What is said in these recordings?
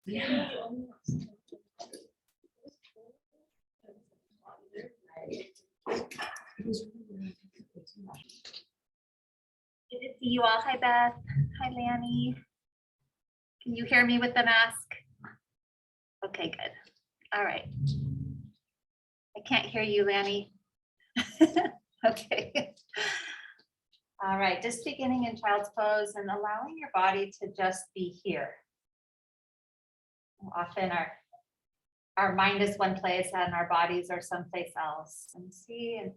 Yeah. Good to see you all. Hi, Beth. Hi, Lanny. Can you hear me with the mask? Okay, good. All right. I can't hear you, Lanny. Okay. All right, just beginning in child's pose and allowing your body to just be here. Often our mind is one place and our bodies are someplace else. And see if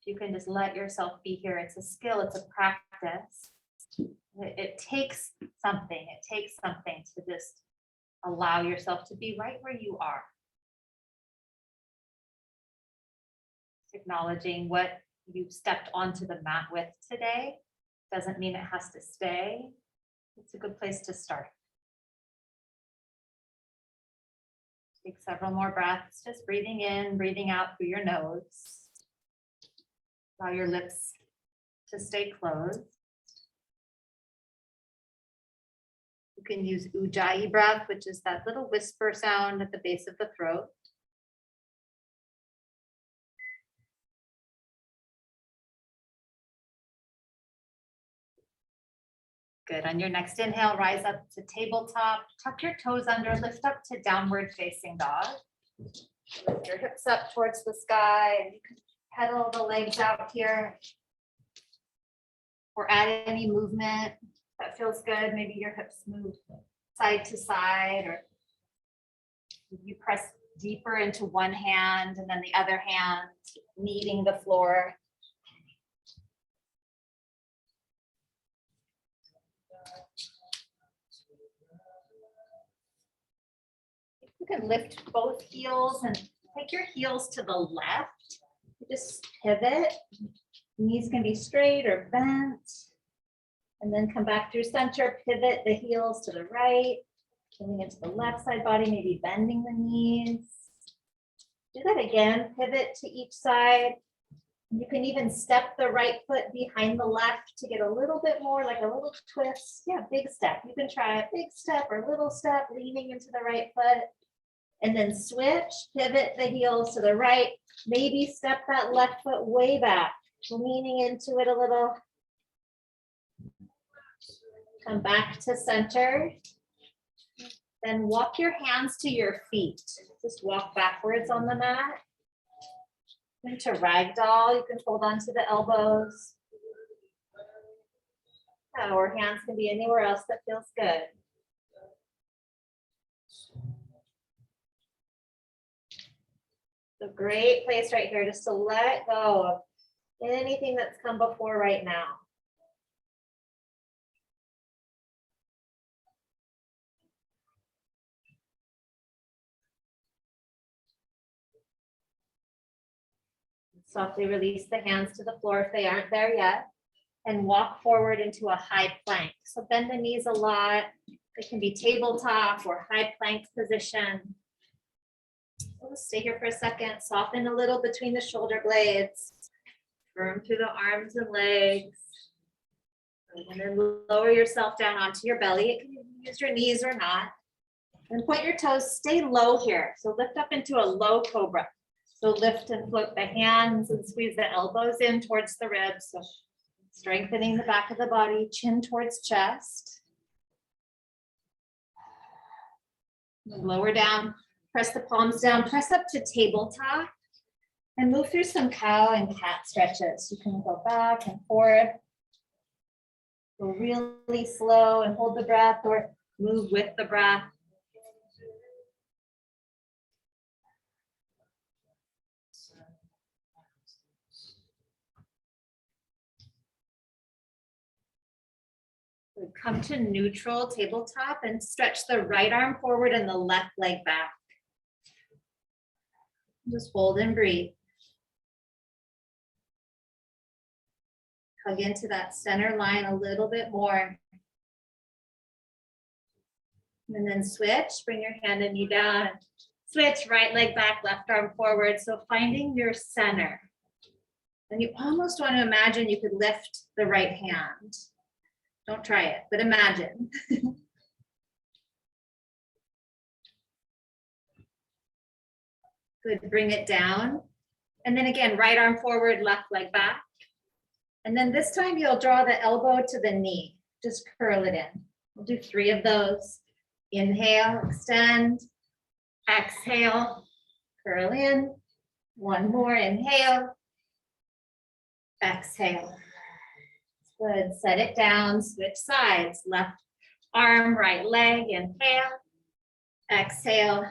you can just let yourself be here. It's a skill, it's a practice. It takes something. It takes something to just allow yourself to be right where you are. Acknowledging what you've stepped onto the mat with today doesn't mean it has to stay. It's a good place to start. Take several more breaths, just breathing in, breathing out through your nose. Allow your lips to stay closed. You can use Ujjayi Breath, which is that little whisper sound at the base of the throat. Good. On your next inhale, rise up to tabletop, tuck your toes under, lift up to downward facing dog. Lift your hips up towards the sky, and you can pedal the legs out here. Or add any movement that feels good. Maybe your hips move side to side, or you press deeper into one hand and then the other hand kneading the floor. You can lift both heels and take your heels to the left. Just pivot. Knees can be straight or bent. And then come back through center, pivot the heels to the right, coming into the left side body, maybe bending the knees. Do that again, pivot to each side. You can even step the right foot behind the left to get a little bit more, like a little twist. Yeah, big step. You can try a big step or little step, leaning into the right foot. And then switch, pivot the heels to the right. Maybe step that left foot way back, leaning into it a little. Come back to center. Then walk your hands to your feet. Just walk backwards on the mat. Into ragdoll, you can hold onto the elbows. Or hands can be anywhere else that feels good. A great place right here just to let go of anything that's come before right now. Softly release the hands to the floor if they aren't there yet, and walk forward into a high plank. So bend the knees a lot. It can be tabletop or high plank position. We'll stay here for a second. Soften a little between the shoulder blades. Firm through the arms and legs. And then lower yourself down onto your belly. You can use your knees or not. And point your toes. Stay low here. So lift up into a low cobra. So lift and float the hands and squeeze the elbows in towards the ribs. So strengthening the back of the body, chin towards chest. Lower down, press the palms down, press up to tabletop, and move through some cow and cat stretches. You can go back and forth. Go really slow and hold the breath, or move with the breath. Come to neutral tabletop and stretch the right arm forward and the left leg back. Just hold and breathe. Hug into that center line a little bit more. And then switch, bring your hand and knee down. Switch, right leg back, left arm forward. So finding your center. And you almost want to imagine you could lift the right hand. Don't try it, but imagine. Good, bring it down. And then again, right arm forward, left leg back. And then this time you'll draw the elbow to the knee. Just curl it in. We'll do 3 of those. Inhale, extend. Exhale, curl in. 1 more, inhale. Exhale. Good, set it down, switch sides. Left arm, right leg, inhale. Exhale,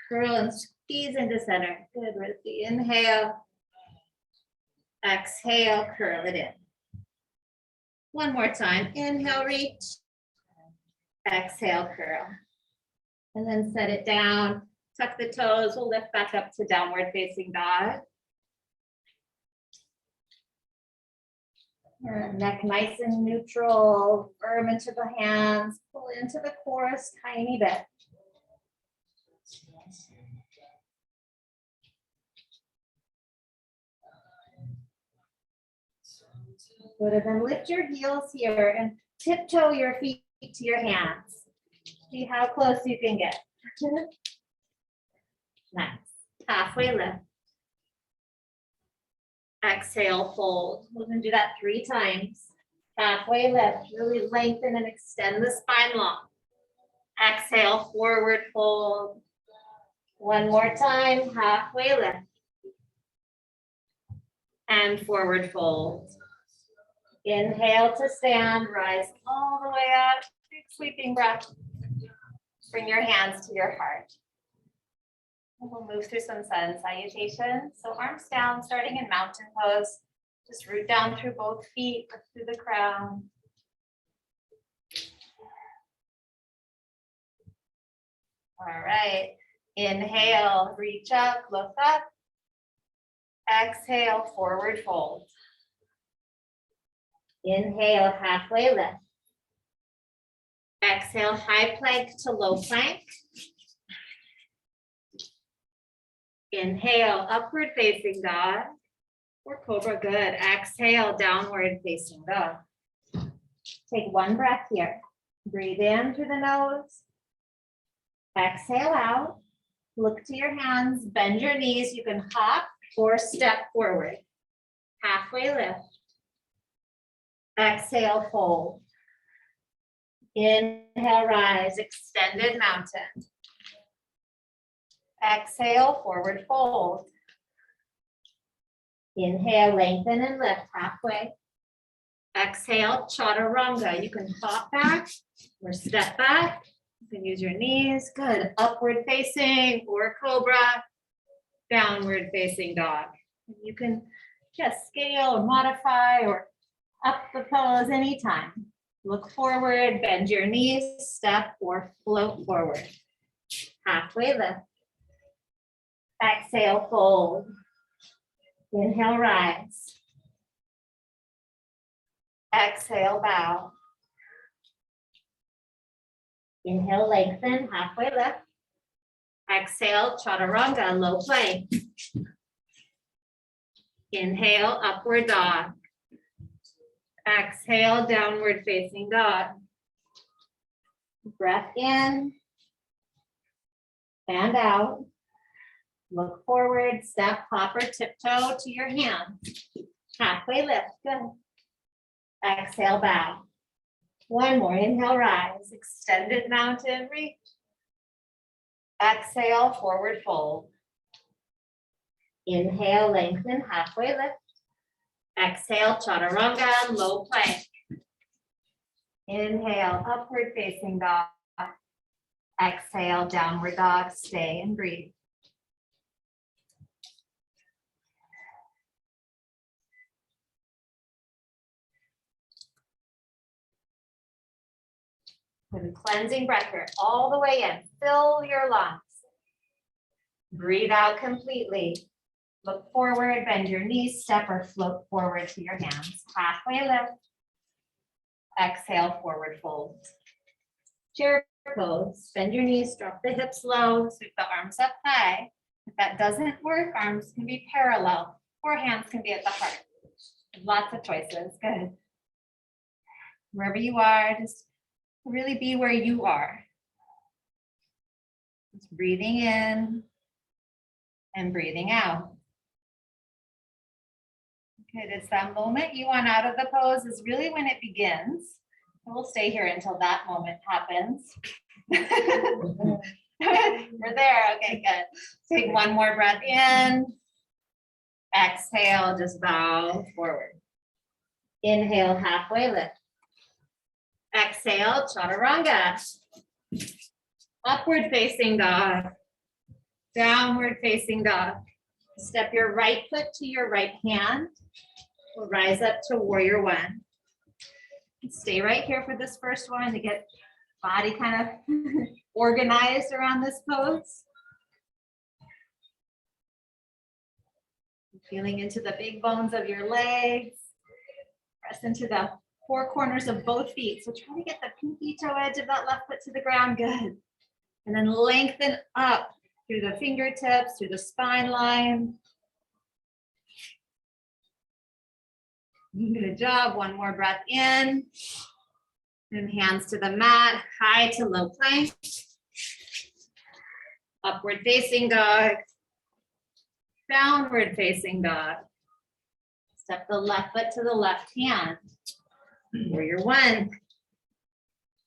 curl and squeeze into center. Good, with the inhale. Exhale, curl it in. 1 more time, inhale, reach. Exhale, curl. And then set it down, tuck the toes, we'll lift back up to downward facing dog. Neck nice and neutral, firm into the hands, pull into the core a tiny bit. Good, and then lift your heels here and tiptoe your feet to your hands. See how close you can get. Nice. Halfway lift. Exhale, fold. We're going to do that 3 times. Halfway lift. Really lengthen and extend the spine long. Exhale, forward fold. 1 more time. Halfway lift. And forward fold. Inhale to stand. Rise all the way up. Big sweeping breath. Bring your hands to your heart. We'll move through some sun salutations. So arms down, starting in mountain pose. Just root down through both feet, up through the crown. All right. Inhale, reach up, look up. Exhale, forward fold. Inhale, halfway lift. Exhale, high plank to low plank. Inhale, upward facing dog or cobra. Good. Exhale, downward facing dog. Take 1 breath here. Breathe in through the nose. Exhale out. Look to your hands. Bend your knees. You can hop or step forward. Halfway lift. Exhale, fold. Inhale, rise. Extended mountain. Exhale, forward fold. Inhale, lengthen and lift halfway. Exhale, chaturanga. You can hop back or step back. You can use your knees. Good. Upward facing or cobra. Downward facing dog. You can just scale or modify or up the pose anytime. Look forward, bend your knees, step or float forward. Halfway lift. Exhale, fold. Inhale, rise. Exhale, bow. Inhale, lengthen, halfway lift. Exhale, chaturanga, low plank. Inhale, upward dog. Exhale, downward facing dog. Breath in and out. Look forward, step, hop, or tiptoe to your hands. Halfway lift, good. Exhale, bow. 1 more, inhale, rise. Extended mountain, reach. Exhale, forward fold. Inhale, lengthen, halfway lift. Exhale, chaturanga, low plank. Inhale, upward facing dog. Exhale, downward dog, stay and breathe. Good, cleansing breath here, all the way in. Fill your lungs. Breathe out completely. Look forward, bend your knees, step or float forward to your hands. Halfway lift. Exhale, forward fold. Chair pose. Bend your knees, drop the hips low, sweep the arms up high. If that doesn't work, arms can be parallel or hands can be at the heart. Lots of choices. Good. Wherever you are, just really be where you are. Just breathing in And breathing out. Good, it's that moment you want out of the pose is really when it begins. And we'll stay here until that moment happens. We're there, okay, good. Take one more breath in. Exhale, just bow forward. Inhale, halfway lift. Exhale, chaturanga. Upward facing dog. Downward facing dog. Step your right foot to your right hand. We'll rise up to warrior one. Stay right here for this first one to get body kind of organized around this pose. Feeling into the big bones of your legs. Press into the four corners of both feet. So try to get the pinky toe edge of that left foot to the ground. Good. And then lengthen up through the fingertips, through the spine line. Good job. One more breath in. And hands to the mat, high to low plank. Upward facing dog. Downward facing dog. Step the left foot to the left hand. Warrior one.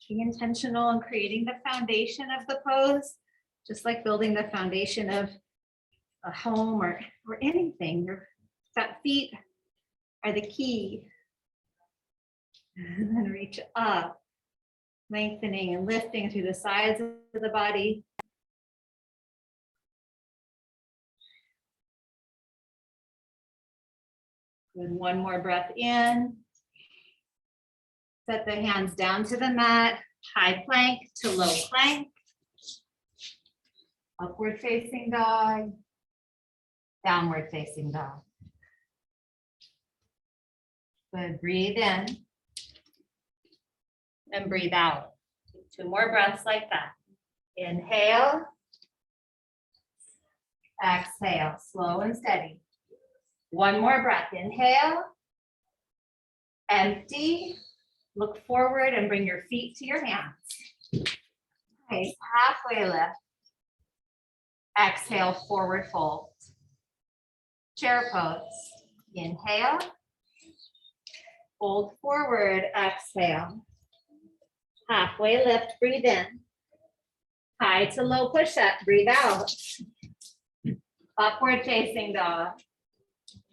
Be intentional in creating the foundation of the pose, just like building the foundation of a home or anything. Your feet are the key. And then reach up, lengthening and lifting through the sides of the body. And one more breath in. Set the hands down to the mat, high plank to low plank. Upward facing dog, downward facing dog. Good, breathe in and breathe out. Two more breaths like that. Inhale, exhale, slow and steady. One more breath, inhale, empty, look forward and bring your feet to your hands. Nice, halfway lift. Exhale, forward fold. Chair pose. Inhale. Fold forward, exhale. Halfway lift, breathe in. High to low push-up, breathe out. Upward facing dog.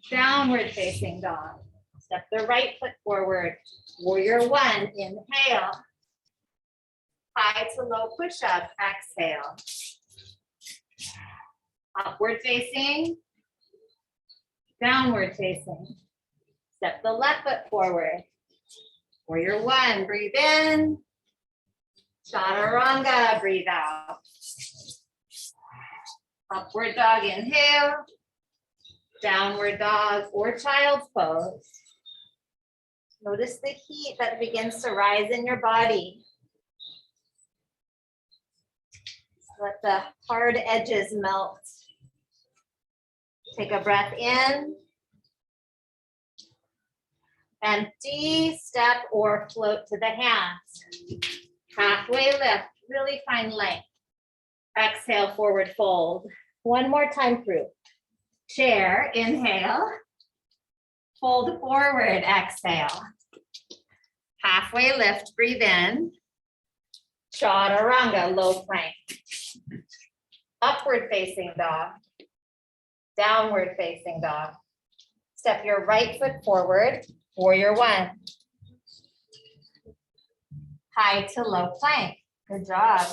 Downward facing dog. Step the right foot forward. Warrior one, inhale. High to low push-up, exhale. Upward facing, downward facing. Step the left foot forward. Warrior one, breathe in. Chaturanga, breathe out. Upward dog, inhale. Downward dog or child's pose. Notice the heat that begins to rise in your body. Let the hard edges melt. Take a breath in. Empty, step or float to the hands. Halfway lift, really find length. Exhale, forward fold. One more time through. Chair, inhale. Fold forward, exhale. Halfway lift, breathe in. Chaturanga, low plank. Upward facing dog. Downward facing dog. Step your right foot forward. Warrior one. High to low plank. Good job.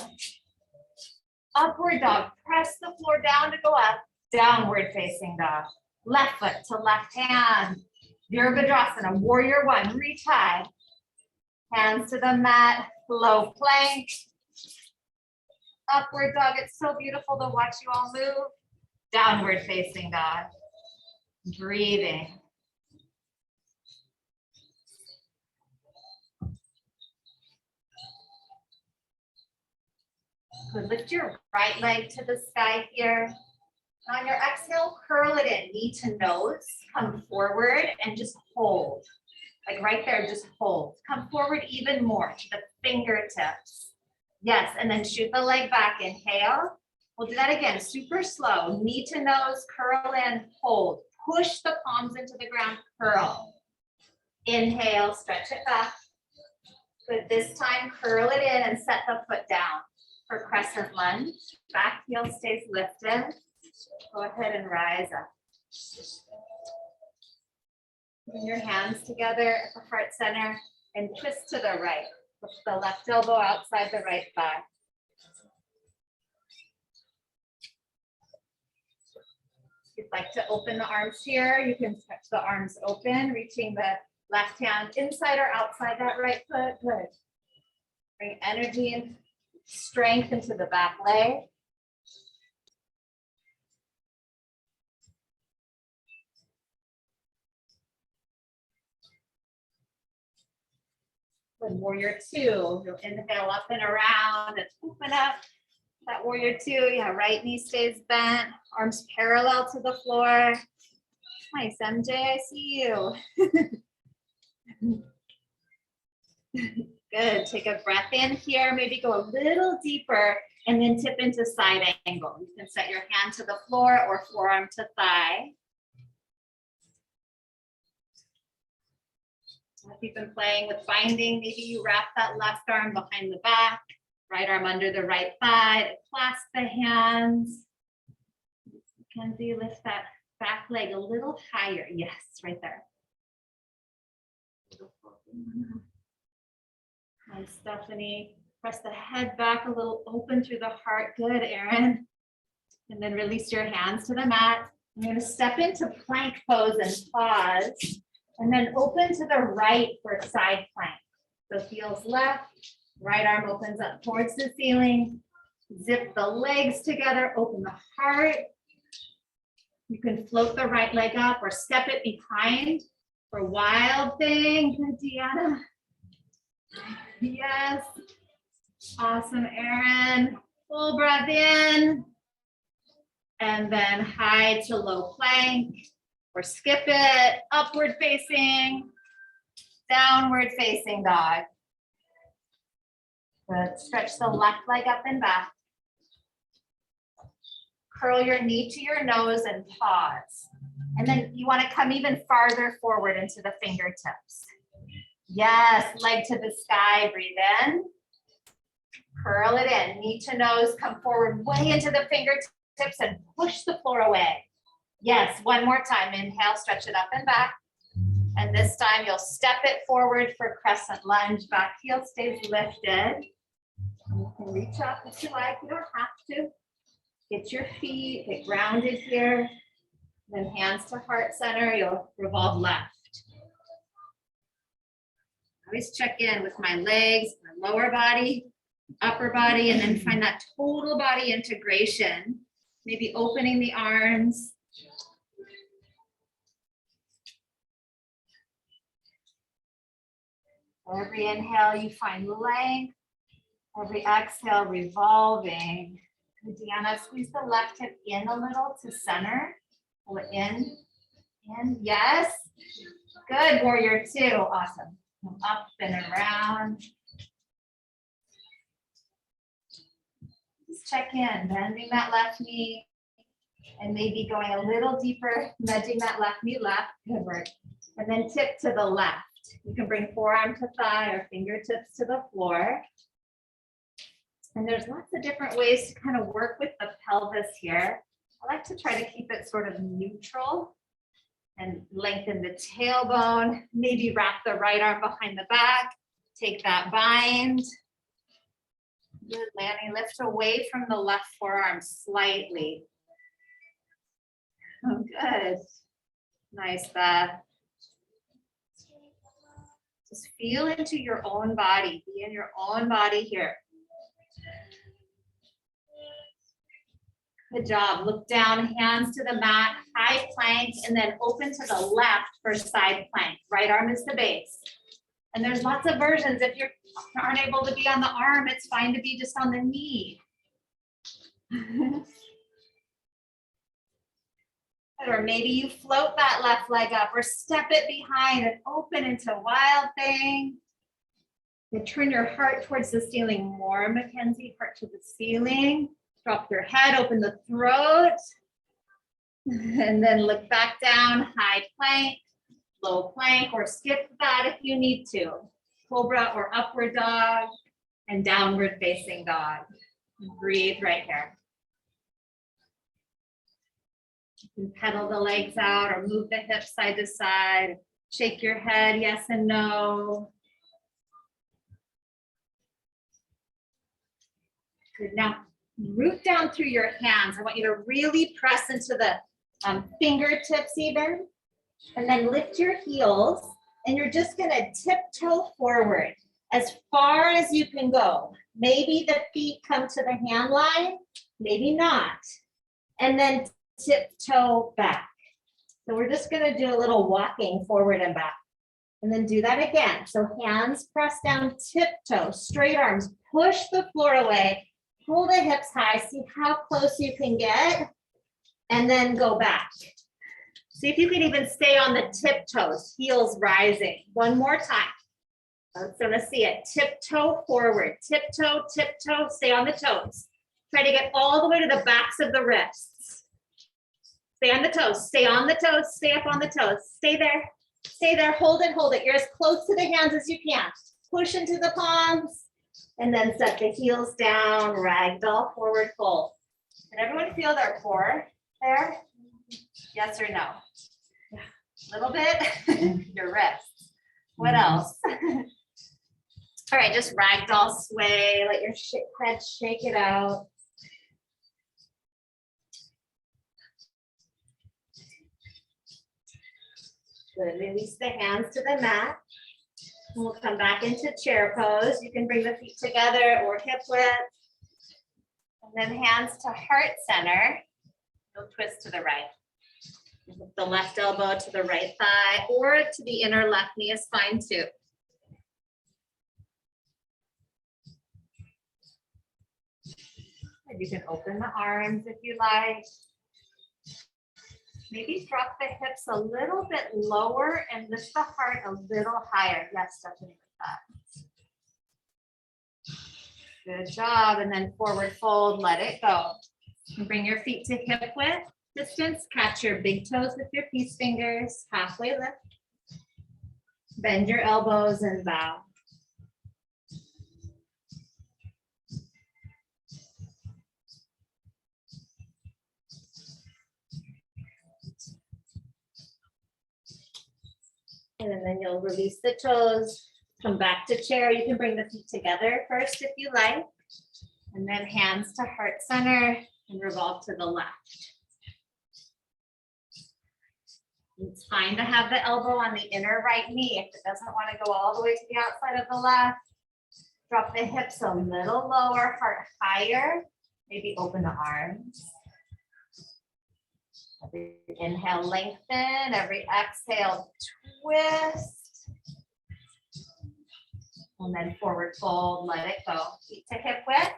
Upward dog. Press the floor down to go up. Downward facing dog. Left foot to left hand. Virabhadrasana. Warrior one. Reach high. Hands to the mat. Low plank. Upward dog. It's so beautiful to watch you all move. Downward facing dog. Breathing. Good. Lift your right leg to the sky here. On your exhale, curl it in, knee to nose. Come forward and just hold. Like right there, just hold. Come forward even more to the fingertips. Yes, and then shoot the leg back. Inhale. We'll do that again, super slow. Knee to nose, curl in, hold. Push the palms into the ground, curl. Inhale, stretch it back. Good, this time curl it in and set the foot down for crescent lunge. Back heel stays lifted. Go ahead and rise up. Bring your hands together at the heart center and twist to the right. Push the left elbow outside the right thigh. If you'd like to open the arms here, you can stretch the arms open, reaching the left hand inside or outside that right foot. Good. Bring energy and strength into the back leg. Good, warrior two. You'll inhale up and around and open up. That warrior two, yeah, right knee stays bent, arms parallel to the floor. Nice, MJ, I see you. Good, take a breath in here, maybe go a little deeper and then tip into side angle. You can set your hand to the floor or forearm to thigh. If you've been playing with binding, maybe you wrap that left arm behind the back. Right arm under the right thigh, clasp the hands. Mackenzie, lift that back leg a little higher. Yes, right there. Nice, Stephanie. Press the head back a little, open through the heart. Good, Erin. And then release your hands to the mat. You're going to step into plank pose and pause. And then open to the right for side plank. So heels left. Right arm opens up towards the ceiling. Zip the legs together, open the heart. You can float the right leg up or step it behind for wild thing. Good, Deanna. Yes. Awesome, Erin. Full breath in. And then high to low plank or skip it. Upward facing, downward facing dog. Good. Stretch the left leg up and back. Curl your knee to your nose and pause. And then you want to come even farther forward into the fingertips. Yes, leg to the sky, breathe in. Curl it in, knee to nose, come forward way into the fingertips and push the floor away. Yes, one more time. Inhale, stretch it up and back. And this time you'll step it forward for crescent lunge. Back heel stays lifted. You can reach up if you like, you don't have to. Get your feet, get grounded here. Then hands to heart center, you'll revolve left. Always check in with my legs, my lower body, upper body, and then find that total body integration. Maybe opening the arms. Every inhale, you find length. Every exhale, revolving. Deanna, squeeze the left hip in a little to center. Pull it in. Yes. Good, warrior two. Awesome. Up and around. Just check in, bending that left knee and maybe going a little deeper, nudging that left knee left. Good work. And then tip to the left. You can bring forearm to thigh or fingertips to the floor. And there's lots of different ways to kind of work with the pelvis here. I like to try to keep it sort of neutral and lengthen the tailbone. Maybe wrap the right arm behind the back. Take that bind. Good, Lanny, lift away from the left forearm slightly. Oh, good. Nice, Beth. Just feel into your own body. Be in your own body here. Good job. Look down, hands to the mat, high plank, and then open to the left for side plank. Right arm is the base. And there's lots of versions. If you aren't able to be on the arm, it's fine to be just on the knee. Or maybe you float that left leg up or step it behind and open into wild thing. Then turn your heart towards the ceiling more, Mackenzie, heart to the ceiling. Drop your head, open the throat. And then look back down, high plank, low plank, or skip that if you need to. Cobra or upward dog, and downward facing dog. Breathe right here. You can pedal the legs out or move the hips side to side. Shake your head, yes and no. Good. Now, root down through your hands. I want you to really press into the fingertips even, and then lift your heels, and you're just gonna tiptoe forward as far as you can go. Maybe the feet come to the hand line, maybe not. And then tiptoe back. So we're just gonna do a little walking forward and back. And then do that again. So hands press down, tiptoe, straight arms, push the floor away, pull the hips high, see how close you can get, and then go back. See if you can even stay on the tiptoes, heels rising. One more time. Let's gonna see it. Tiptoe forward, tiptoe, tiptoe, stay on the toes. Try to get all the way to the backs of the wrists. Stay on the toes, stay on the toes, stay up on the toes. Stay there, hold it. You're as close to the hands as you can. Push into the palms, and then set the heels down, ragdoll, forward fold. Can everyone feel their core there? Yes or no? A little bit, your wrists. What else? All right, just ragdoll sway, let your head shake it out. Good, release the hands to the mat. And we'll come back into chair pose. You can bring the feet together or hip width. And then hands to heart center. You'll twist to the right. The left elbow to the right thigh or to the inner left knee is fine too. And you can open the arms if you like. Maybe drop the hips a little bit lower and lift the heart a little higher. Yes, Stephanie, with that. Good job. And then forward fold, let it go. And bring your feet to hip width distance. Catch your big toes with your peace fingers. Halfway lift. Bend your elbows and bow. And then you'll release the toes, come back to chair. You can bring the feet together first if you like, and then hands to heart center and revolve to the left. It's fine to have the elbow on the inner right knee if it doesn't want to go all the way to the outside of the left. Drop the hips a little lower, heart higher. Maybe open the arms. Every inhale, lengthen. Every exhale, twist. And then forward fold, let it go. Feet to hip width.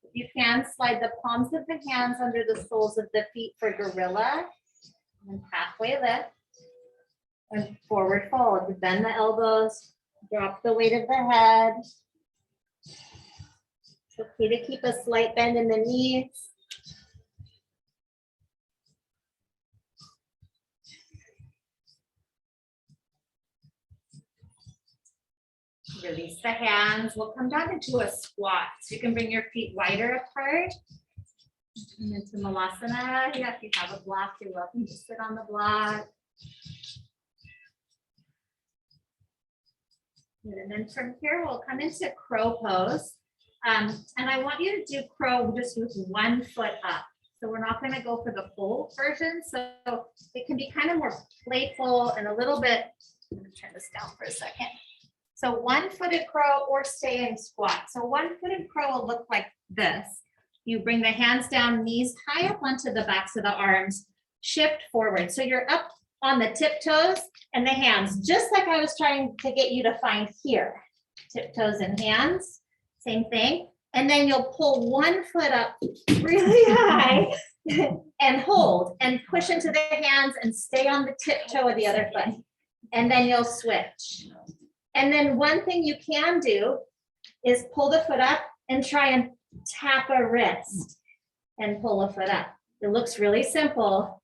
If you can, slide the palms of the hands under the soles of the feet for gorilla. And halfway lift. And forward fold. Bend the elbows. Drop the weight of the head. It's okay to keep a slight bend in the knees. Release the hands. We'll come down into a squat. So you can bring your feet wider apart. And into Malasana. Yeah, if you have a block, you're welcome to sit on the block. And then from here, we'll come into crow pose. And I want you to do crow just with 1 foot up. So we're not going to go for the full version. So it can be kind of more playful and a little bit, let me turn this down for a second. So 1-footed crow or stay in squat. So 1-footed crow will look like this. You bring the hands down, knees high up onto the backs of the arms, shift forward. So you're up on the tiptoes and the hands, just like I was trying to get you to find here. Tiptoes and hands, same thing. And then you'll pull 1 foot up really high and hold and push into the hands and stay on the tiptoe of the other foot. And then you'll switch. And then one thing you can do is pull the foot up and try and tap a wrist. and pull a foot up. It looks really simple,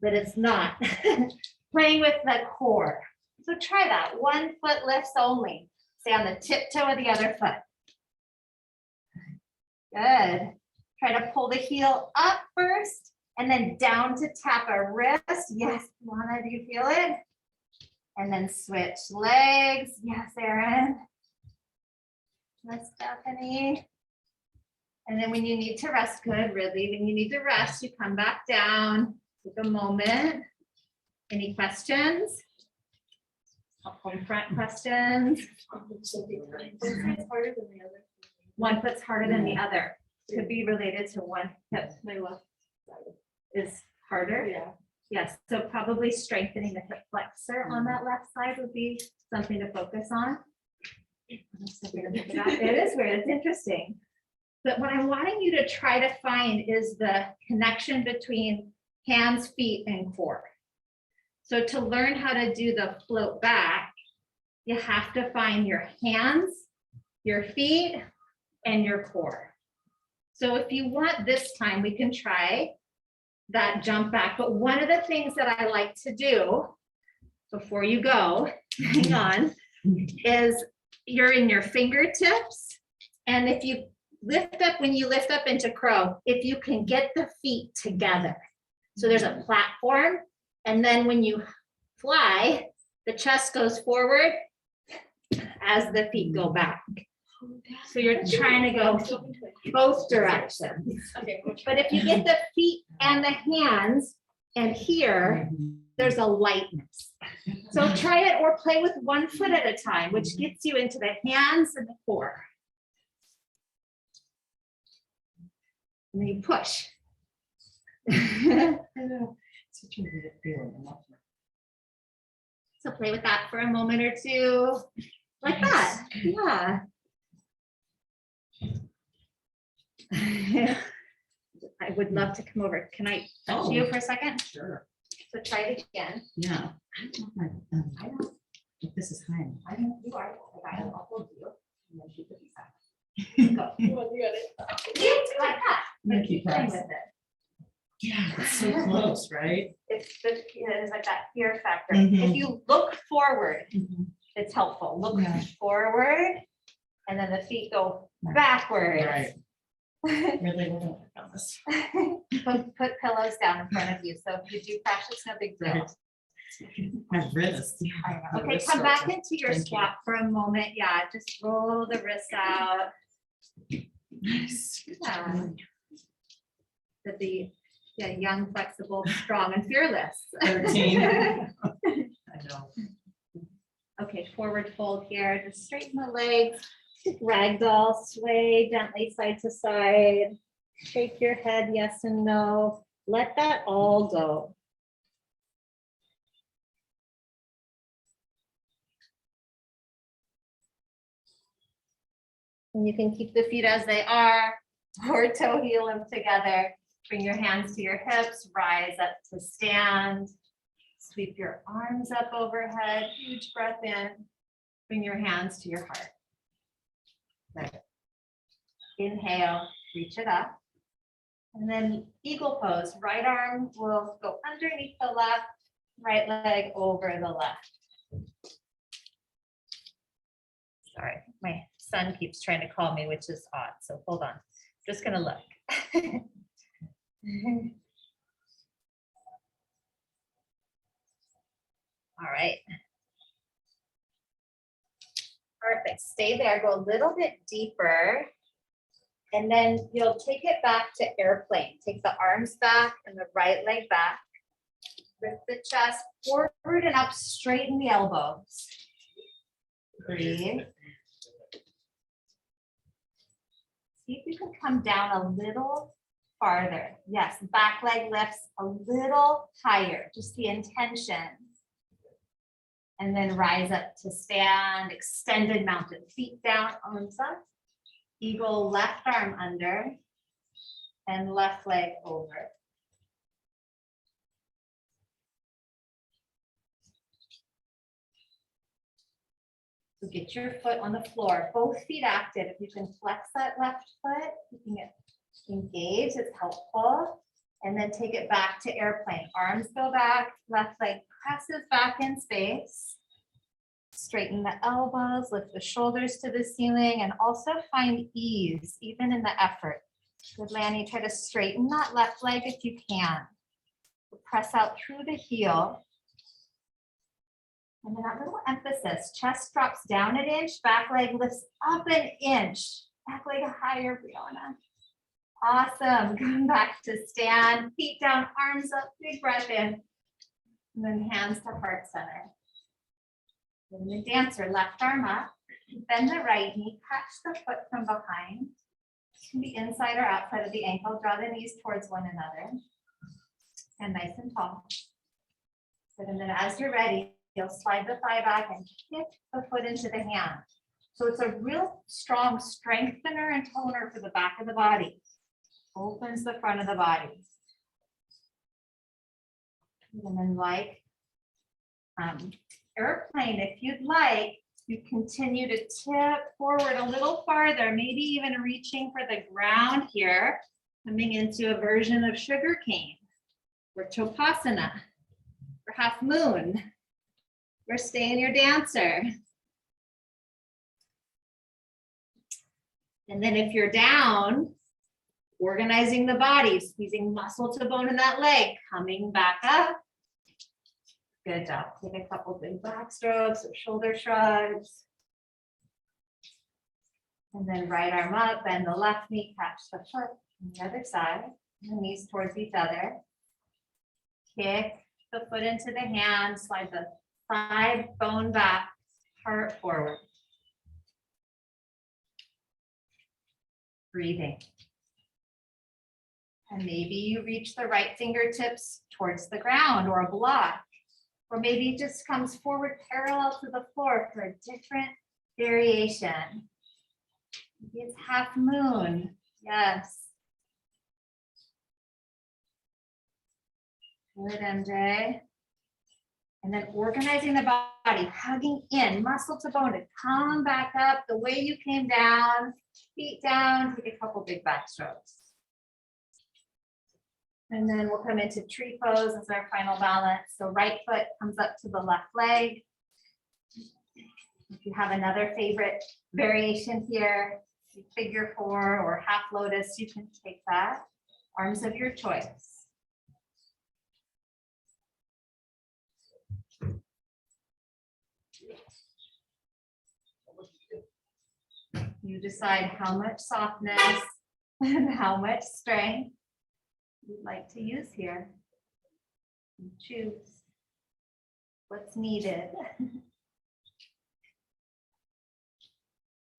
but it's not. Playing with the core. So try that. 1 foot lifts only. Stay on the tiptoe of the other foot. Good. Try to pull the heel up first and then down to tap a wrist. Yes, Lana, do you feel it? And then switch legs. Yes, Erin. Yes, Stephanie. And then when you need to rest, good, really, when you need to rest, you come back down, take a moment. Any questions? Home front questions? One foot's harder than the other. Could be related to one hip. My left side is harder. Yeah. Yes, so probably strengthening the hip flexor on that left side would be something to focus on. It is weird, it's interesting. But what I'm wanting you to try to find is the connection between hands, feet, and core. So to learn how to do the float back, you have to find your hands, your feet, and your core. So if you want this time, we can try that jump back. But one of the things that I like to do before you go, hang on, is you're in your fingertips. And if you lift up, when you lift up into crow, if you can get the feet together. So there's a platform. And then when you fly, the chest goes forward as the feet go back. So you're trying to go both directions. But if you get the feet and the hands, and here, there's a lightness. So try it or play with 1 foot at a time, which gets you into the hands and the core. And then you push. So play with that for a moment or two, like that. Yeah. I would love to come over. Can I touch you for a second? Sure. So try it again. Yeah. I don't if this is high. I know you are. I'll hold you. And then she could be back. Go. You got it. It's like that. But keep playing pressing. with it. Yeah, it's so close, right? It's like that fear factor. Mhm. If you look forward, it's helpful. Look Yeah. forward, and then the feet go Right. backwards. Right. Really work on this. Put pillows down in front of you. So if you do crash, it's no big deal. Right. My wrist. I know. My Okay, wrist come back starts into your Thank you. squat for a moment. Yeah, just roll the wrists out. Nice. Yeah. To be young, flexible, strong, and fearless. 13. I know. Okay, forward fold here. Just straighten the legs. Ragdoll, sway gently side to side. Shake your head, yes and no. Let that all go. And you can keep the feet as they are, or toe heel them together. Bring your hands to your hips, rise up to stand. Sweep your arms up overhead, huge breath in. Bring your hands to your heart. Good. Inhale, reach it up. And then eagle pose, right arm will go underneath the left, right leg over the left. Sorry, my son keeps trying to call me, which is odd. So hold on, just gonna look. All right. Perfect. Stay there. Go a little bit deeper. And then you'll take it back to airplane. Take the arms back and the right leg back. Lift the chest forward and up. Straighten the elbows. Breathe. See if you can come down a little farther. Yes, back leg lifts a little higher. Just the intention. And then rise up to stand, extended mountain, feet down, arms up. Eagle, left arm under and left leg over. So get your foot on the floor, both feet active. If you can flex that left foot, keeping it Engage, it's helpful. And then take it back to airplane. Arms go back, left leg presses back in space. Straighten the elbows, lift the shoulders to the ceiling, and also find ease, even in the effort. Good, Lanny, try to straighten that left leg if you can. Press out through the heel. And then that little emphasis, chest drops down an inch, back leg lifts up an inch. Back leg higher, Brianna. Awesome, come back to stand, feet down, arms up, big breath in. And then hands to heart center. And the dancer, left arm up, bend the right knee, catch the foot from behind. It can be inside or outside of the ankle, draw the knees towards one another. And nice and tall. Good, and then as you're ready, you'll slide the thigh back and kick the foot into the hand. So it's a real strong strengthener and toner for the back of the body. Opens the front of the body. And then like airplane, if you'd like, you continue to tip forward a little farther, maybe even reaching for the ground here, coming into a version of sugar cane or Chopasana or half moon. Or stay in your dancer. And then if you're down, organizing the body, squeezing muscle to bone in that leg, coming back up. Good job. Take a couple big back strokes or shoulder shrugs. And then right arm up, bend the left knee, catch the foot on the other side, and the knees towards each other. Kick the foot into the hand, slide the thigh bone back, heart forward. Breathing. And maybe you reach the right fingertips towards the ground or a block, or maybe it just comes forward parallel to the floor for a different variation. Maybe it's half moon. Yes. Good, MJ. And then organizing the body, hugging in, muscle to bone, to come back up the way you came down, feet down, take a couple big back strokes. And then we'll come into tree pose as our final balance. So right foot comes up to the left leg. If you have another favorite variation here, figure four or half lotus, you can take that. Arms of your choice. You decide how much softness and how much strength you'd like to use here. You choose what's needed.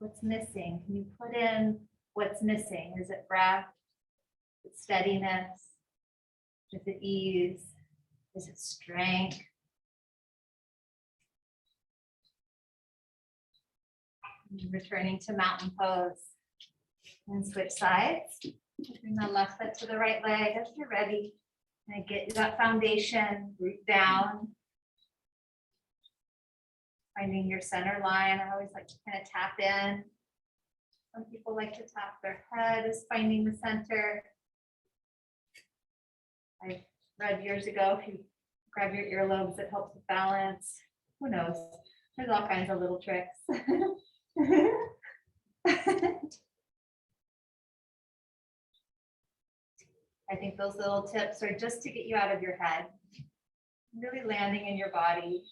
What's missing? Can you put in what's missing? Is it breath? Is it steadiness? Is it ease? Is it strength? Returning to mountain pose and switch sides. Bring the left foot to the right leg as you're ready. And get that foundation, root down. Finding your center line. I always like to kind of tap in. Some people like to tap their head as finding the center. I read years ago, if you grab your earlobes, it helps with balance. Who knows? There's all kinds of little tricks. I think those little tips are just to get you out of your head, really landing in your body,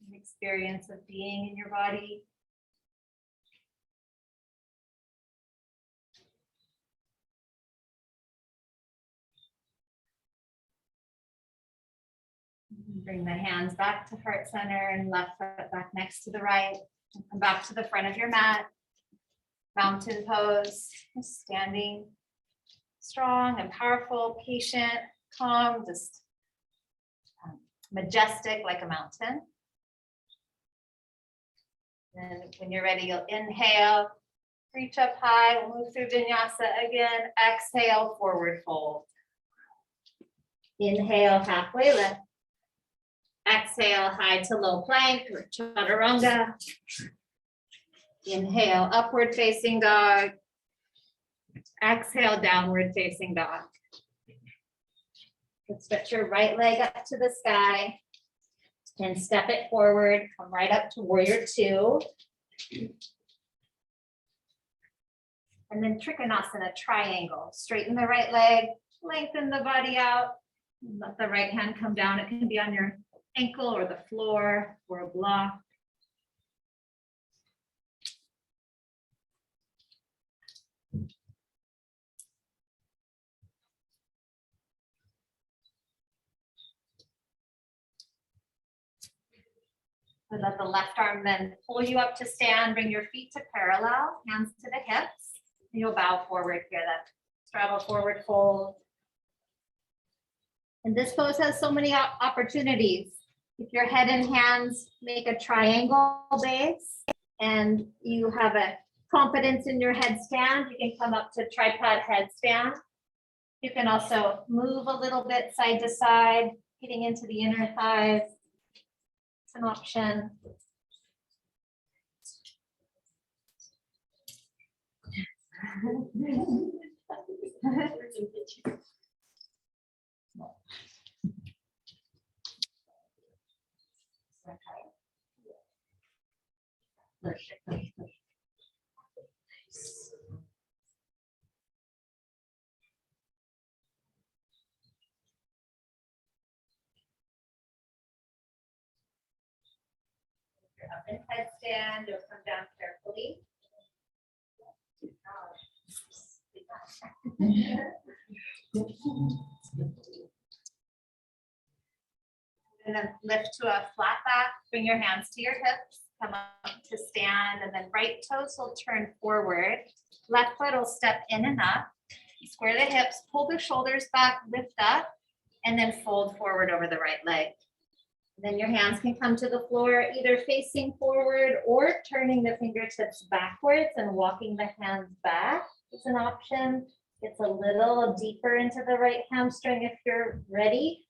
an experience of being in your body. Bring the hands back to heart center and left foot back next to the right. And come back to the front of your mat. Mountain pose, standing strong and powerful, patient, calm, just majestic like a mountain. And when you're ready, you'll inhale, reach up high, we'll move through Vinyasa again. Exhale, forward fold. Inhale, halfway lift. Exhale, high to low plank or chaturanga. Inhale, upward facing dog. Exhale, downward facing dog. Let's stretch your right leg up to the sky and step it forward. Come right up to warrior two. And then Trikonasana, triangle. Straighten the right leg, lengthen the body out. Let the right hand come down. It can be on your ankle or the floor or a block. And let the left arm then pull you up to stand. Bring your feet to parallel, hands to the hips. You'll bow forward here. That straddle forward fold. And this pose has so many opportunities. If your head and hands make a triangle base and you have a confidence in your headstand, you can come up to tripod headstand. You can also move a little bit side to side, getting into the inner thighs. It's an option. You're up in headstand, you'll come down carefully. And then lift to a flat back, bring your hands to your hips, come up to stand, and then right toes will turn forward. Left foot will step in and up. Square the hips, pull the shoulders back, lift up, and then fold forward over the right leg. Then your hands can come to the floor, either facing forward or turning the fingertips backwards and walking the hands back. It's an option. It's a little deeper into the right hamstring if you're ready.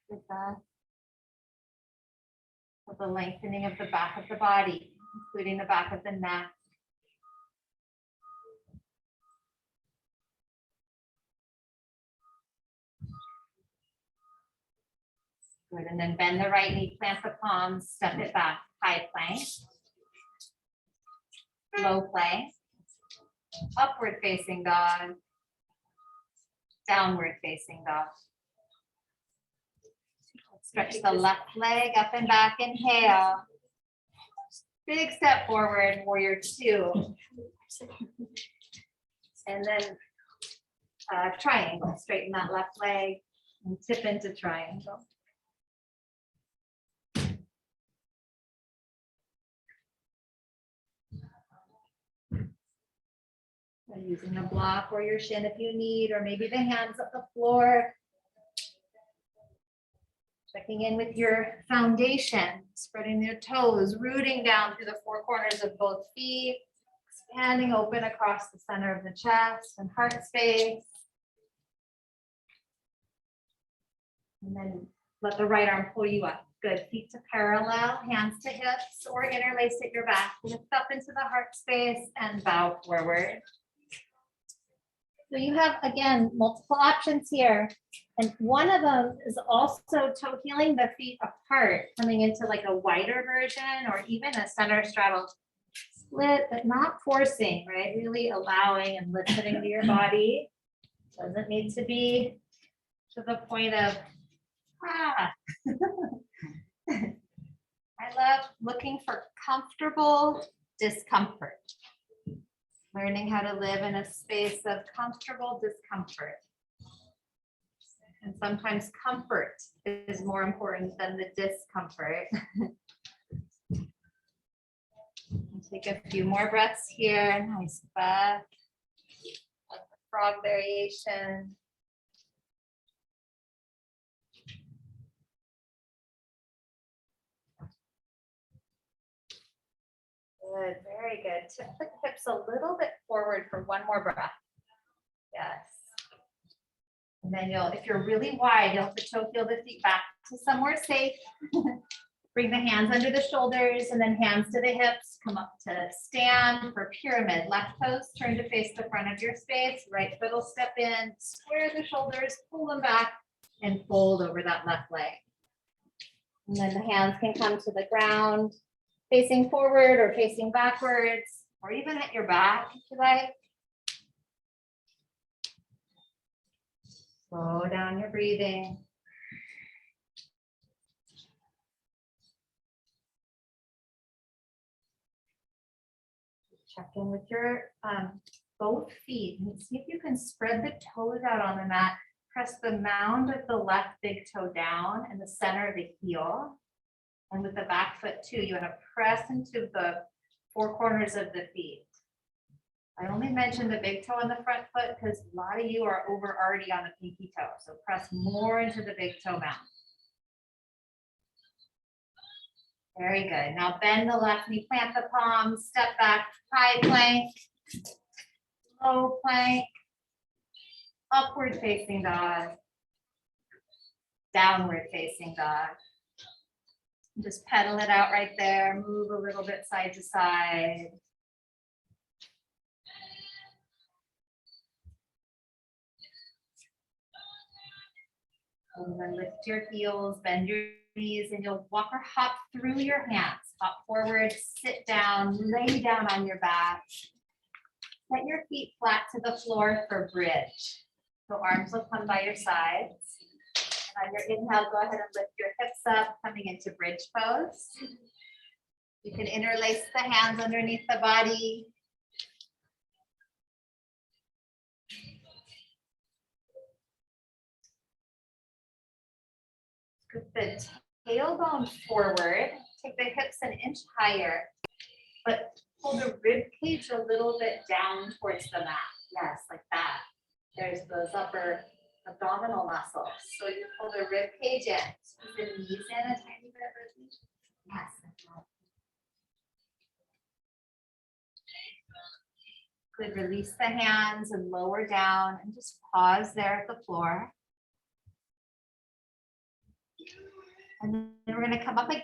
With that, with the lengthening of the back of the body, including the back of the neck. Good, and then bend the right knee, plant the palms, step it back, high plank, low plank, upward facing dog, downward facing dog. Stretch the left leg up and back, inhale. Big step forward, warrior two. And then triangle, straighten that left leg and tip into triangle. And using a block or your shin if you need, or maybe the hands at the floor. Checking in with your foundation, spreading your toes, rooting down through the four corners of both feet, expanding open across the center of the chest and heart space. And then let the right arm pull you up. Good, feet to parallel, hands to hips, or interlace at your back. Lift up into the heart space and bow forward. So you have, again, multiple options here. And one of them is also toe healing the feet apart, coming into like a wider version or even a center straddle split, but not forcing, right? Really allowing and listening to your body. Doesn't need to be to the point of, ah. I love looking for comfortable discomfort. Learning how to live in a space of comfortable discomfort. And sometimes comfort is more important than the discomfort. Take a few more breaths here. Nice breath. Like the frog variation. Good, very good. Tip the hips a little bit forward for one more breath. Yes. And then you'll, if you're really wide, you'll have to toe heel the feet back to somewhere safe. Bring the hands under the shoulders and then hands to the hips. Come up to stand for pyramid. Left toes turn to face the front of your space. Right foot will step in, square the shoulders, pull them back, and fold over that left leg. And then the hands can come to the ground, facing forward or facing backwards, or even at your back if you like. Slow down your breathing. Check in with your both feet and see if you can spread the toes out on the mat. Press the mound of the left big toe down and the center of the heel. And with the back foot too, you want to press into the four corners of the feet. I only mentioned the big toe on the front foot because a lot of you are over already on the pinky toe. So press more into the big toe mound. Very good. Now bend the left knee, plant the palms, step back, high plank, low plank, upward facing dog, downward facing dog. Just pedal it out right there. Move a little bit side to side. And then lift your heels, bend your knees, and you'll walk or hop through your hands. Hop forward, sit down, lay down on your back. Set your feet flat to the floor for bridge. So arms will come by your sides. And on your inhale, go ahead and lift your hips up, coming into bridge pose. You can interlace the hands underneath the body. Scoop the tailbone forward, take the hips an inch higher, but pull the rib cage a little bit down towards the mat. Yes, like that. There's those upper abdominal muscles. So you pull the rib cage in, squeeze the knees in a tiny bit. Yes. Good, release the hands and lower down and just pause there at the floor. And then we're going to come up again.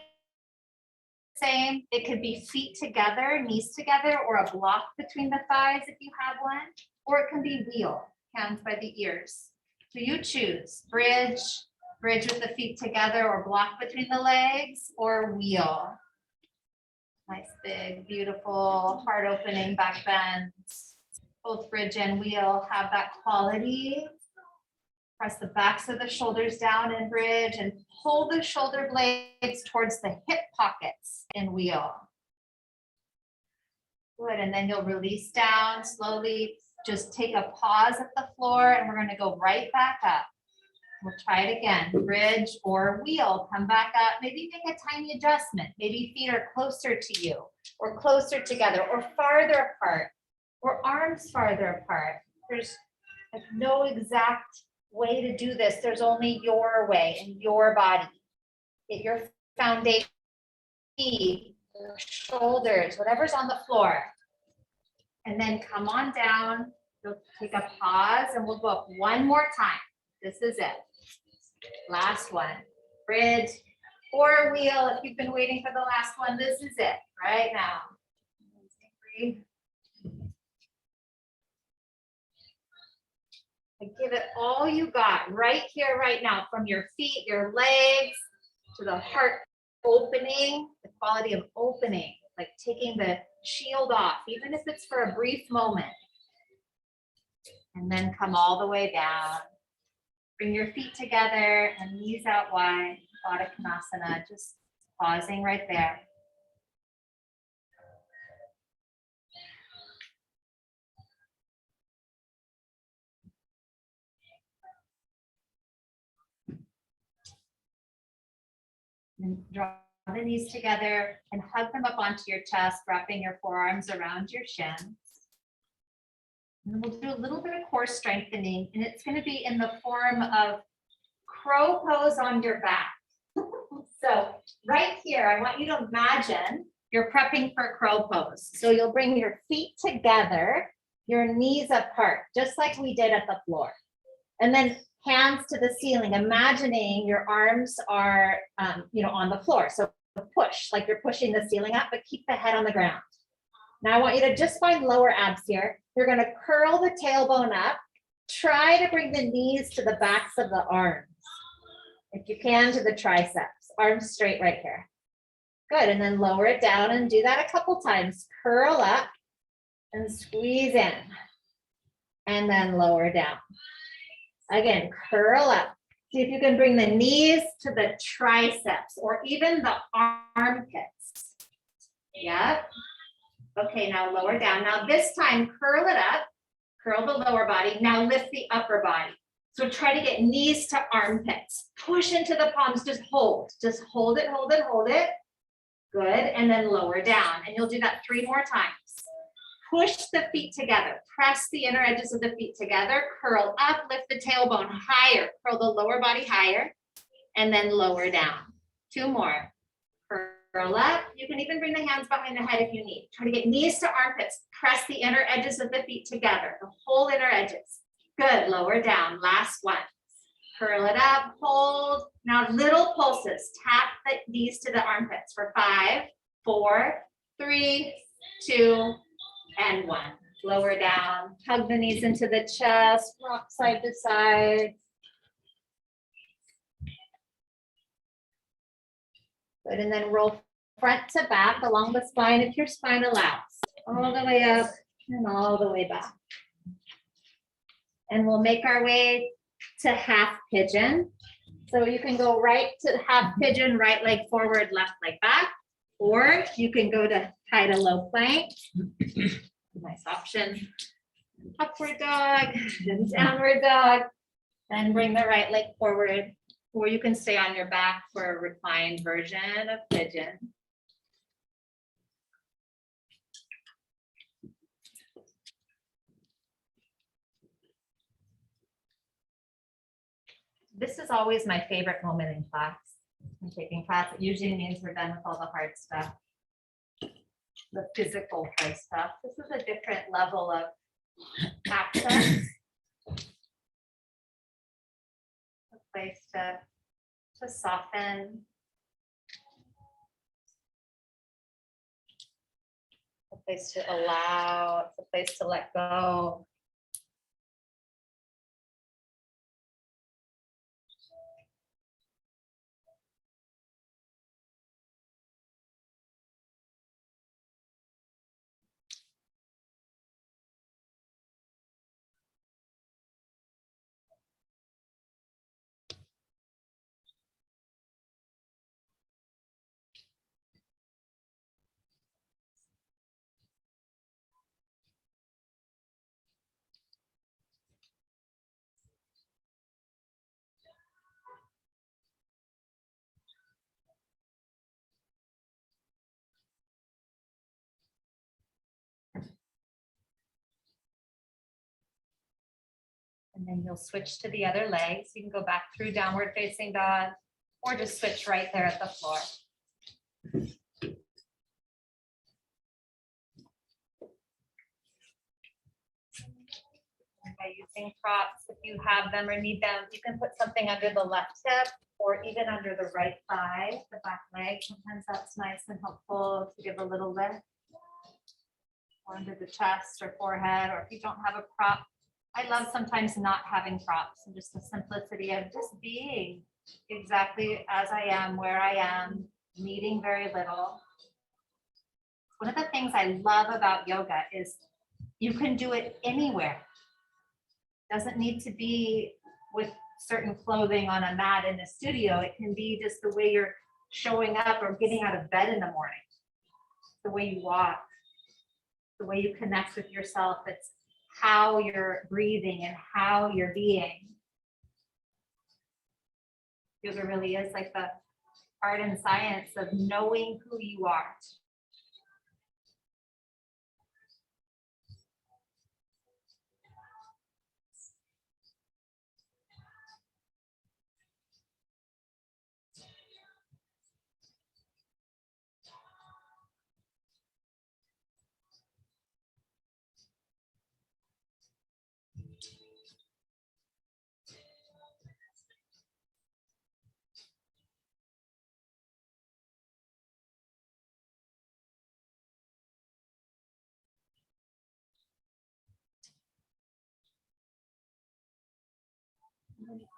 Same, it could be feet together, knees together, or a block between the thighs if you have one, or it can be wheel, hands by the ears. So you choose bridge with the feet together, or block between the legs, or wheel. Nice big, beautiful, heart opening back bends. Both bridge and wheel have that quality. Press the backs of the shoulders down in bridge and pull the shoulder blades towards the hip pockets in wheel. Good, and then you'll release down slowly. Just take a pause at the floor and we're going to go right back up. We'll try it again, bridge or wheel, come back up, maybe make a tiny adjustment. Maybe feet are closer to you or closer together or farther apart or arms farther apart. There's like no exact way to do this. There's only your way and your body. Get your foundation, feet, your shoulders, whatever's on the floor. And then come on down. You'll take a pause and we'll go up one more time. This is it. Last one. Bridge or wheel. If you've been waiting for the last one, this is it right now. Breathe. Give it all you got right here, right now, from your feet, your legs, to the heart opening, the quality of opening, like taking the shield off, even if it's for a brief moment. And then come all the way down. Bring your feet together and knees out wide, Baddha Konasana, just pausing right there. And draw the knees together and hug them up onto your chest, wrapping your forearms around your shins. And we'll do a little bit of core strengthening, and it's going to be in the form of crow pose on your back. So right here, I want you to imagine you're prepping for crow pose. So you'll bring your feet together, your knees apart, just like we did at the floor. And then hands to the ceiling, imagining your arms are, on the floor. So push, like you're pushing the ceiling up, but keep the head on the ground. Now I want you to just find lower abs here. You're gonna curl the tailbone up. Try to bring the knees to the backs of the arms. If you can, to the triceps, arms straight right here. Good, and then lower it down and do that a couple times. Curl up and squeeze in. And then lower down. Again, curl up. See if you can bring the knees to the triceps or even the armpits. Yep. Okay, now lower down. Now this time, curl it up. Curl the lower body. Now lift the upper body. So try to get knees to armpits. Push into the palms. Just hold. Just hold it, hold it, hold it. Good. And then lower down. And you'll do that 3 more times. Push the feet together. Press the inner edges of the feet together. Curl up. Lift the tailbone higher. Curl the lower body higher. And then lower down. 2 more. Curl up. You can even bring the hands behind the head if you need. Try to get knees to armpits. Press the inner edges of the feet together. The whole inner edges. Good. Lower down. Last one. Curl it up. Hold. Now little pulses. Tap the knees to the armpits for 5, 4, 3, 2, and 1. Lower down. Hug the knees into the chest. Rock side to side. Good. And then roll front to back along the spine if your spine allows. All the way up and all the way back. And we'll make our way to half pigeon. So you can go right to half pigeon, right leg forward, left leg back, or you can go to high to low plank. Nice option. Upward dog and downward dog. Then bring the right leg forward, or you can stay on your back for a reclined version of pigeon. This is always my favorite moment in class. I'm taking class. It usually means we're done with all the hard stuff, the physical hard stuff. This is a different level of access. A place to soften. A place to allow. It's a place to let go. And then you'll switch to the other leg. So you can go back through downward facing dog or just switch right there at the floor. And by using props, if you have them or need them, you can put something under the left hip or even under the right thigh, the back leg. Sometimes that's nice and helpful to give a little lift. Or under the chest or forehead, or if you don't have a prop. I love sometimes not having props and just the simplicity of just being exactly as I am, where I am, needing very little. One of the things I love about yoga is you can do it anywhere. Doesn't need to be with certain clothing on a mat in the studio. It can be just the way you're showing up or getting out of bed in the morning, the way you walk, the way you connect with yourself. It's how you're breathing and how you're being. Yoga really is like the art and science of knowing who you are.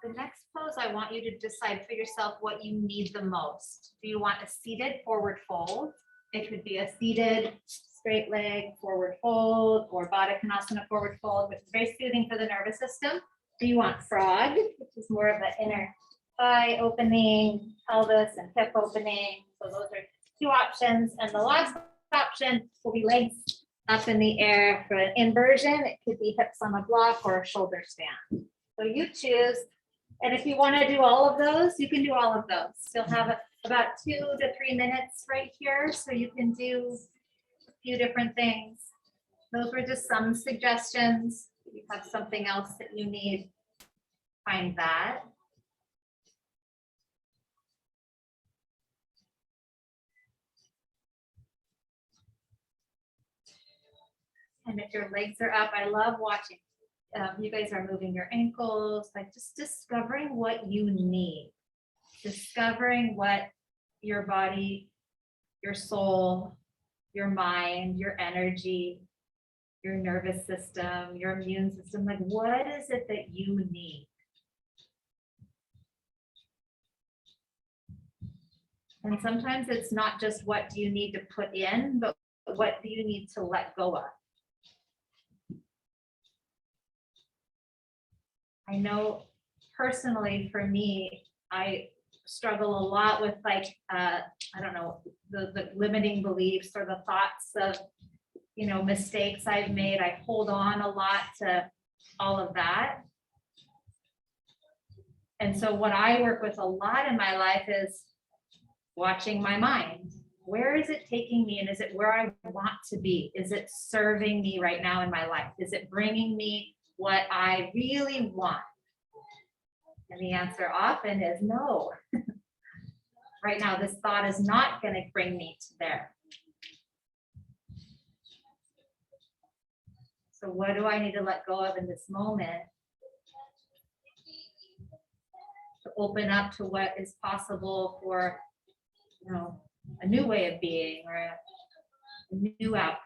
The next pose, I want you to decide for yourself what you need the most. Do you want a seated forward fold? It could be a seated straight leg forward fold or Baddha Konasana forward fold, which is very soothing for the nervous system. Do you want frog, which is more of an inner thigh opening, pelvis and hip opening? So those are two options. And the last option will be legs up in the air for an inversion. It could be hips on a block or a shoulder stand. So you choose. And if you want to do all of those, you can do all of those. You'll have about 2 to 3 minutes right here. So you can do a few different things. Those were just some suggestions. If you have something else that you need, find that. And if your legs are up, I love watching. You guys are moving your ankles, like just discovering what you need. Discovering what your body, your soul, your mind, your energy, your nervous system, your immune system, like what is it that you need? And sometimes it's not just what do you need to put in, but what do you need to let go of? I know personally for me, I struggle a lot with like, I don't know, the limiting beliefs or the thoughts of, you know, mistakes I've made. I hold on a lot to all of that. And so what I work with a lot in my life is watching my mind. Where is it taking me? And is it where I want to be? Is it serving me right now in my life? Is it bringing me what I really want? And the answer often is no. Right now, this thought is not going to bring me to there. So what do I need to let go of in this moment to open up to what is possible for, you know, a new way of being or a new outcome?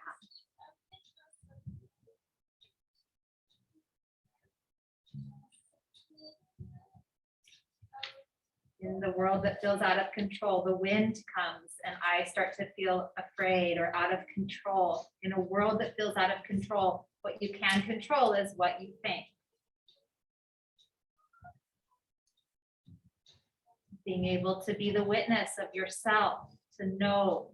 In the world that feels out of control, the wind comes and I start to feel afraid or out of control. In a world that feels out of control, what you can control is what you think. Being able to be the witness of yourself, to know.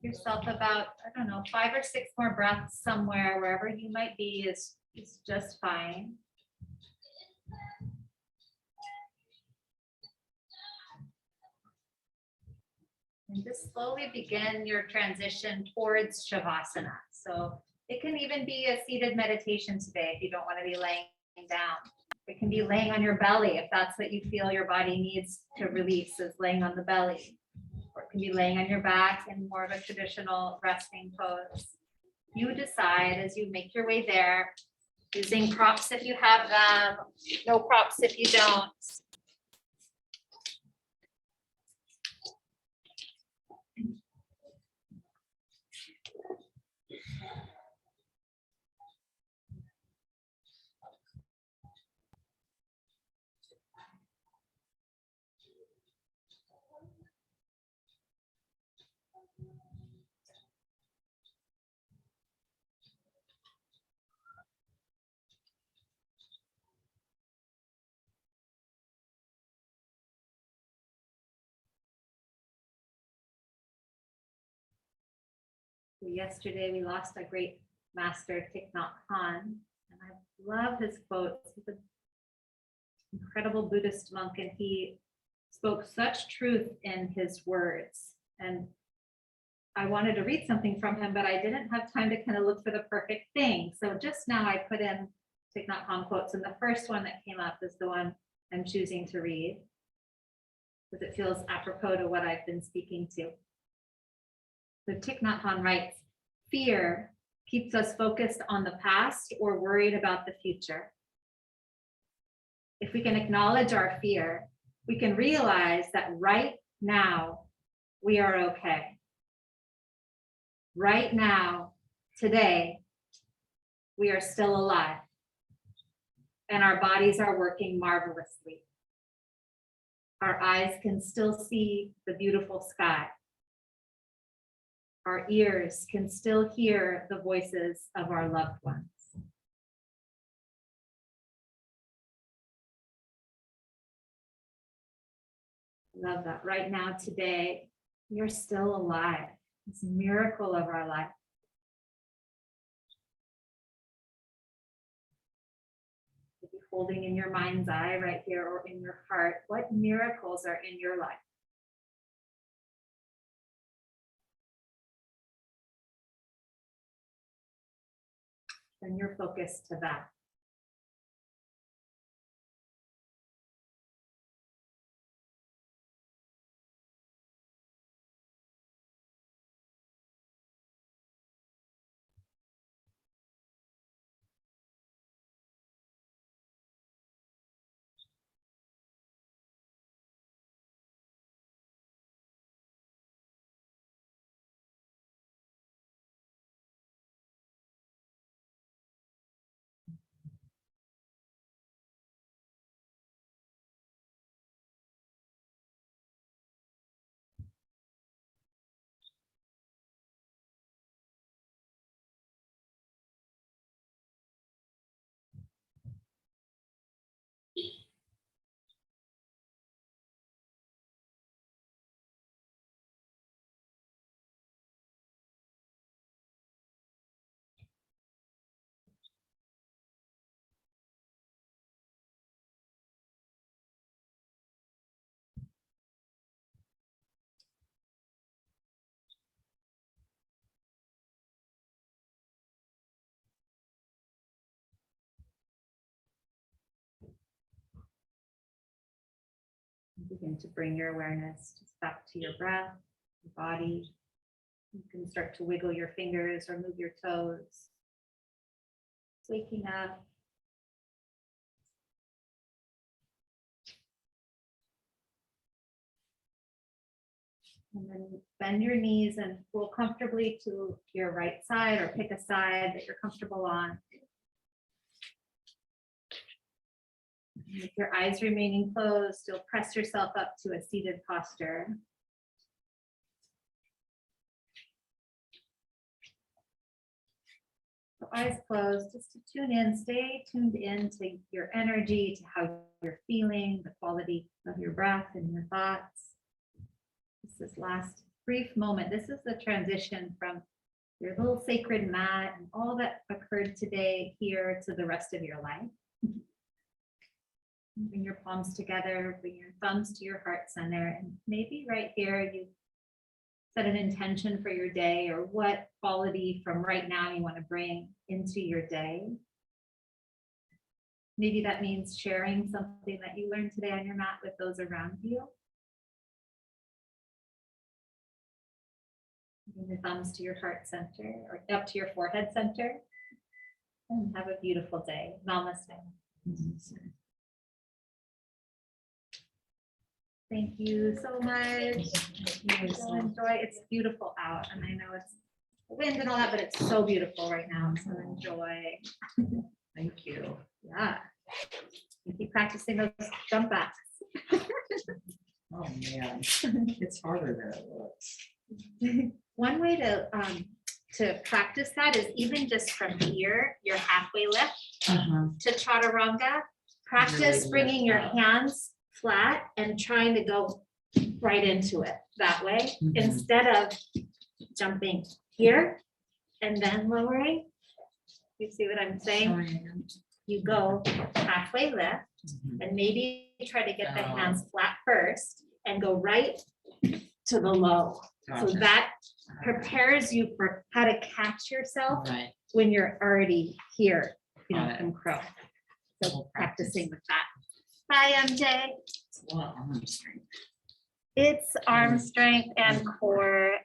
Yourself about, I don't know, 5 or 6 more breaths somewhere, wherever you might be is just fine. And just slowly begin your transition towards Savasana. So it can even be a seated meditation today if you don't want to be laying down. It can be laying on your belly if that's what you feel your body needs to release, is laying on the belly. Or it can be laying on your back in more of a traditional resting pose. You decide as you make your way there, using props if you have them, no props if you don't. Yesterday, we lost a great master, Thich Nhat Hanh, and I love his quotes. He's an incredible Buddhist monk, and he spoke such truth in his words. And I wanted to read something from him, but I didn't have time to kind of look for the perfect thing. So just now I put in Thich Nhat Hanh quotes, and the first one that came up is the one I'm choosing to read, because it feels apropos to what I've been speaking to. So Thich Nhat Hanh writes, "Fear keeps us focused on the past or worried about the future. If we can acknowledge our fear, we can realize that right now we are okay. Right now, today, we are still alive. And our bodies are working marvelously. Our eyes can still see the beautiful sky. Our ears can still hear the voices of our loved ones. Love that. Right now, today, you're still alive. It's a miracle of our life. If you're holding in your mind's eye right here or in your heart, what miracles are in your life? Turn your focus to that. Begin to bring your awareness just back to your breath, your body. You can start to wiggle your fingers or move your toes. Waking up. And then bend your knees and roll comfortably to your right side or pick a side that you're comfortable on. With your eyes remaining closed, you'll press yourself up to a seated posture. So eyes closed, just to tune in, stay tuned in to your energy, to how you're feeling, the quality of your breath and your thoughts. This last brief moment, this is the transition from your little sacred mat and all that occurred today here to the rest of your life. Bring your palms together, bring your thumbs to your heart center, and maybe right here you set an intention for your day or what quality from right now you want to bring into your day. Maybe that means sharing something that you learned today on your mat with those around you. Bring your thumbs to your heart center or up to your forehead center. And have a beautiful day. Namaste. Thank you so much. So enjoy. It's beautiful out, and I know it's the wind and all that, but it's so beautiful right now. So enjoy. Thank you. Yeah. You keep practicing those jump backs. Oh man, it's harder than it looks. One way to practice that is even just from here, your halfway lift to chaturanga. Practice Really bringing your lift up. hands flat and trying to go right into it that way instead of jumping here and then lowering. You see what I'm saying? You go halfway lift and maybe try to get the hands flat first and go right to the low. So Gotcha. that prepares you for how to catch yourself Right. when you're already here, Got it. from crow. So We'll practice. practicing with that. Hi, MJ. It's a lot of arm strength. It's arm strength and core